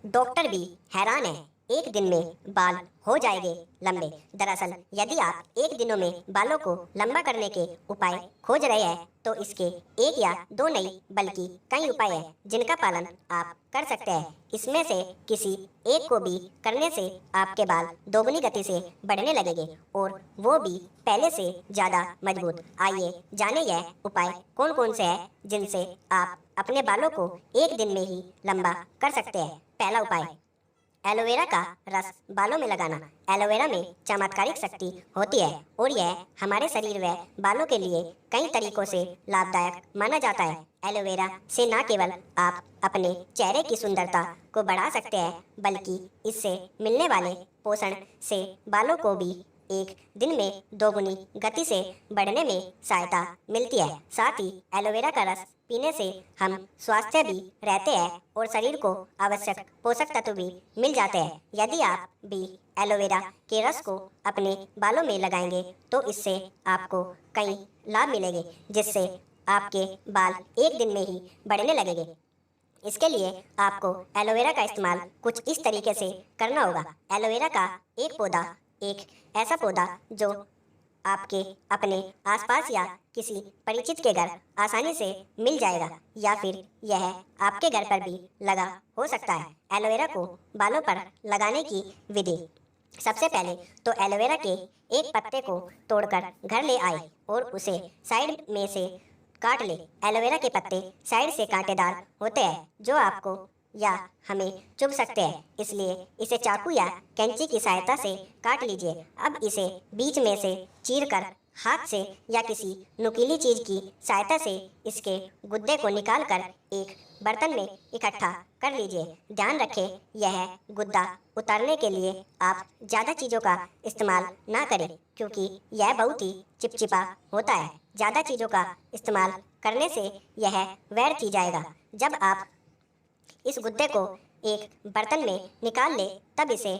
Doctor भी हैरान है, एक दिन में बाल हो जाएंगे लंबे। दरअसल यदि आप एक दिनों में बालों को लंबा करने के उपाय खोज रहे हैं तो इसके एक या दो नहीं बल्कि कई उपाय हैं जिनका पालन आप कर सकते हैं। इसमें से किसी एक को भी करने से आपके बाल दोगुनी गति से बढ़ने लगेंगे और वो भी पहले से ज़्यादा मजबूत। आइए जाने यह उपाय कौन कौन से हैं जिनसे आप अपने बालों को एक दिन में ही लंबा कर सकते हैं। पहला उपाय, एलोवेरा का रस बालों में लगाना। एलोवेरा में चमत्कारिक शक्ति होती है और यह हमारे शरीर व बालों के लिए कई तरीकों से लाभदायक माना जाता है। एलोवेरा से न केवल आप अपने चेहरे की सुंदरता को बढ़ा सकते हैं बल्कि इससे मिलने वाले पोषण से बालों को भी एक दिन में दोगुनी गति से बढ़ने में सहायता मिलती है। साथ ही एलोवेरा का रस पीने से हम स्वास्थ्य भी रहते हैं और शरीर को आवश्यक पोषक तत्व भी मिल जाते हैं। यदि आप भी एलोवेरा के रस को अपने बालों में लगाएंगे तो इससे आपको कई लाभ मिलेंगे जिससे आपके बाल एक दिन में ही बढ़ने लगेंगे। इसके लिए आपको एलोवेरा का इस्तेमाल कुछ इस तरीके से करना होगा। एलोवेरा का एक पौधा, एक ऐसा पौधा जो आपके अपने आसपास या किसी परिचित के घर आसानी से मिल जाएगा या फिर यह आपके घर पर भी लगा हो सकता है। एलोवेरा को बालों पर लगाने की विधि, सबसे पहले तो एलोवेरा के एक पत्ते को तोड़कर घर ले आए और उसे साइड में से काट ले। एलोवेरा के पत्ते साइड से कांटेदार होते हैं जो आपको या हमें चुभ सकते हैं, इसलिए इसे चाकू या कैंची की सहायता से काट लीजिए। अब इसे बीच में से चीरकर हाथ से या किसी नुकीली चीज की सहायता से इसके गुद्दे को निकालकर एक बर्तन में इकट्ठा कर लीजिए। ध्यान रखें, यह गुद्दा उतारने के लिए आप ज़्यादा चीज़ों का इस्तेमाल ना करें क्योंकि यह बहुत ही चिपचिपा होता है। ज़्यादा चीज़ों का इस्तेमाल करने से यह व्यर्थ ही जाएगा। जब आप इस गुद्दे को एक बर्तन में निकाल ले तब इसे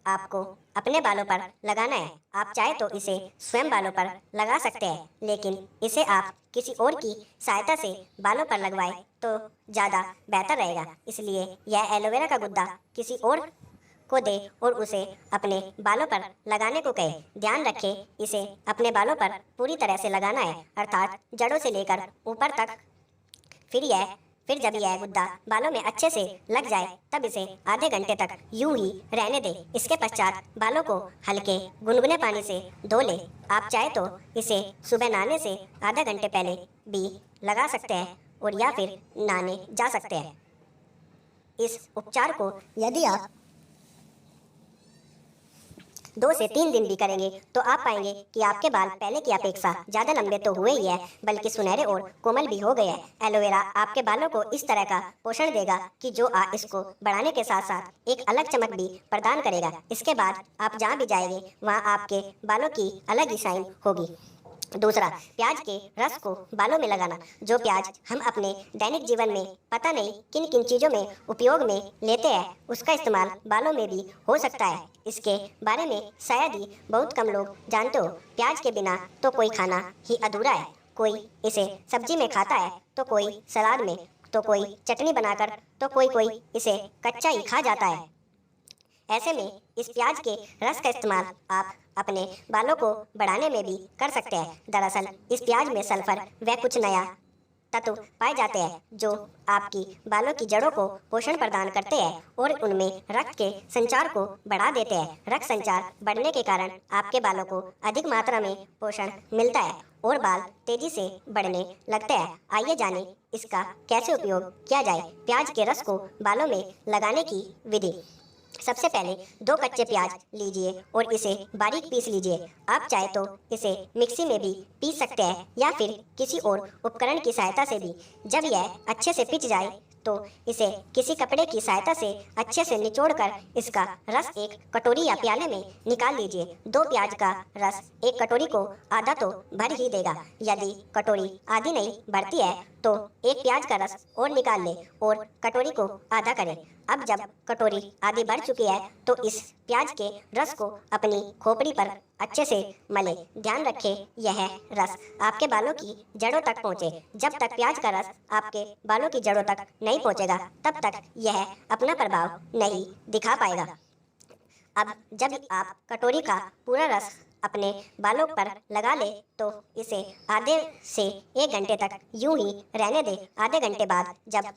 आपको अपने बालों पर लगाना है। आप चाहे तो इसे स्वयं बालों पर लगा सकते हैं, लेकिन इसे आप किसी और की सहायता से बालों पर लगवाएं तो ज़्यादा बेहतर रहेगा। इसलिए यह एलोवेरा का गुद्दा किसी और को दे और उसे अपने बालों पर लगाने को कहे। ध्यान रखें, इसे अपने बालों पर पूरी तरह से लगाना है, अर्थात जड़ों से लेकर ऊपर तक। फिर जब यह गुद्दा बालों में अच्छे से लग जाए तब इसे आधे घंटे तक यूं ही रहने दें। इसके पश्चात बालों को हल्के गुनगुने पानी से धो लें। आप चाहे तो इसे सुबह नहाने से आधा घंटे पहले भी लगा सकते हैं और या फिर नहाने जा सकते हैं। इस उपचार को यदि आप 2 से 3 दिन भी करेंगे तो आप पाएंगे कि आपके बाल पहले की अपेक्षा ज़्यादा लंबे तो हुए ही है बल्कि सुनहरे और कोमल भी हो गए हैं। एलोवेरा आपके बालों को इस तरह का पोषण देगा कि जो इसको बढ़ाने के साथ साथ एक अलग चमक भी प्रदान करेगा। इसके बाद आप जहाँ भी जाएंगे वहाँ आपके बालों की अलग ही शाइन होगी। दूसरा, प्याज के रस को बालों में लगाना। जो प्याज हम अपने दैनिक जीवन में पता नहीं किन किन चीज़ों में उपयोग में लेते हैं उसका इस्तेमाल बालों में भी हो सकता है। इसके बारे में शायद ही बहुत कम लोग जानते हो। प्याज के बिना तो कोई खाना ही अधूरा है। कोई इसे सब्जी में खाता है तो कोई सलाद में, तो कोई चटनी बनाकर, तो कोई इसे कच्चा ही खा जाता है। ऐसे में इस प्याज के रस का इस्तेमाल आप अपने बालों को बढ़ाने में भी कर सकते हैं। दरअसल इस प्याज में सल्फर व कुछ नया तत्व पाए जाते हैं जो आपकी बालों की जड़ों को पोषण प्रदान करते हैं और उनमें रक्त के संचार को बढ़ा देते हैं। रक्त संचार बढ़ने के कारण आपके बालों को अधिक मात्रा में पोषण मिलता है और बाल तेजी से बढ़ने लगते हैं। आइए जानें इसका कैसे उपयोग किया जाए। प्याज के रस को बालों में लगाने की विधि। सबसे पहले 2 कच्चे प्याज लीजिए और इसे बारीक पीस लीजिए। आप चाहे तो इसे मिक्सी में भी पीस सकते हैं या फिर किसी और उपकरण की सहायता से भी। जब यह अच्छे से पिस जाए तो इसे किसी कपड़े की सहायता से अच्छे से निचोड़कर इसका रस एक कटोरी या प्याले में निकाल लीजिए। 2 प्याज का रस एक कटोरी को आधा तो भर ही देगा। यदि कटोरी आधी नहीं भरती है तो एक प्याज का रस और निकाल लें और कटोरी को आधा करें। अब जब कटोरी आधी भर चुकी है तो इस प्याज के रस को अपनी खोपड़ी पर अच्छे से मलें। ध्यान रखें यह रस आपके बालों की जड़ों तक पहुँचे। जब तक प्याज का रस आपके बालों की जड़ों तक नहीं पहुँचेगा तब तक यह अपना प्रभाव नहीं दिखा पाएगा। अब जब आप कटोरी का पूरा रस अपने बालों पर लगा ले तो इसे आधे से 1 घंटे तक यूं ही रहने दें। आधे घंटे बाद जब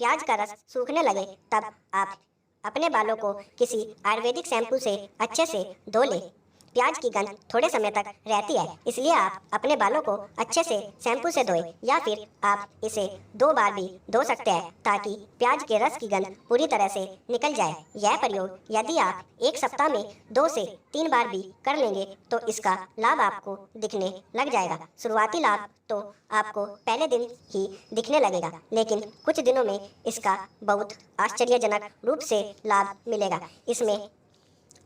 प्याज का रस सूखने लगे तब आप अपने बालों को किसी आयुर्वेदिक शैम्पू से अच्छे से धो लें। प्याज की गंध थोड़े समय तक रहती है, इसलिए आप अपने बालों को अच्छे से शैम्पू से धोएं या फिर आप इसे 2 बार भी धो सकते हैं ताकि प्याज के रस की गंध पूरी तरह से निकल जाए। यह प्रयोग यदि आप एक सप्ताह में 2 से 3 बार भी कर लेंगे तो इसका लाभ आपको दिखने लग जाएगा। शुरुआती लाभ तो आपको पहले दिन ही दिखने लगेगा, लेकिन कुछ दिनों में इसका बहुत आश्चर्यजनक रूप से लाभ मिलेगा। इसमें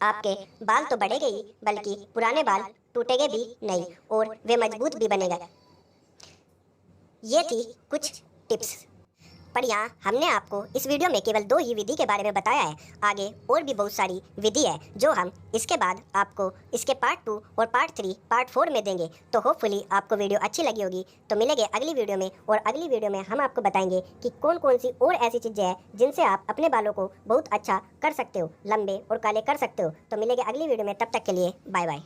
आपके बाल तो बढ़ेंगे ही बल्कि पुराने बाल टूटेंगे भी नहीं और वे मजबूत भी बनेगा। ये थी कुछ टिप्स, पर यहाँ हमने आपको इस वीडियो में केवल 2 ही विधि के बारे में बताया है। आगे और भी बहुत सारी विधि है जो हम इसके बाद आपको इसके पार्ट 2 और पार्ट 3 पार्ट 4 में देंगे। तो होपफुली आपको वीडियो अच्छी लगी होगी। तो मिलेंगे अगली वीडियो में और अगली वीडियो में हम आपको बताएंगे कि कौन कौन सी और ऐसी चीज़ें हैं जिनसे आप अपने बालों को बहुत अच्छा कर सकते हो, लंबे और काले कर सकते हो। तो मिलेंगे अगली वीडियो में, तब तक के लिए बाय बाय।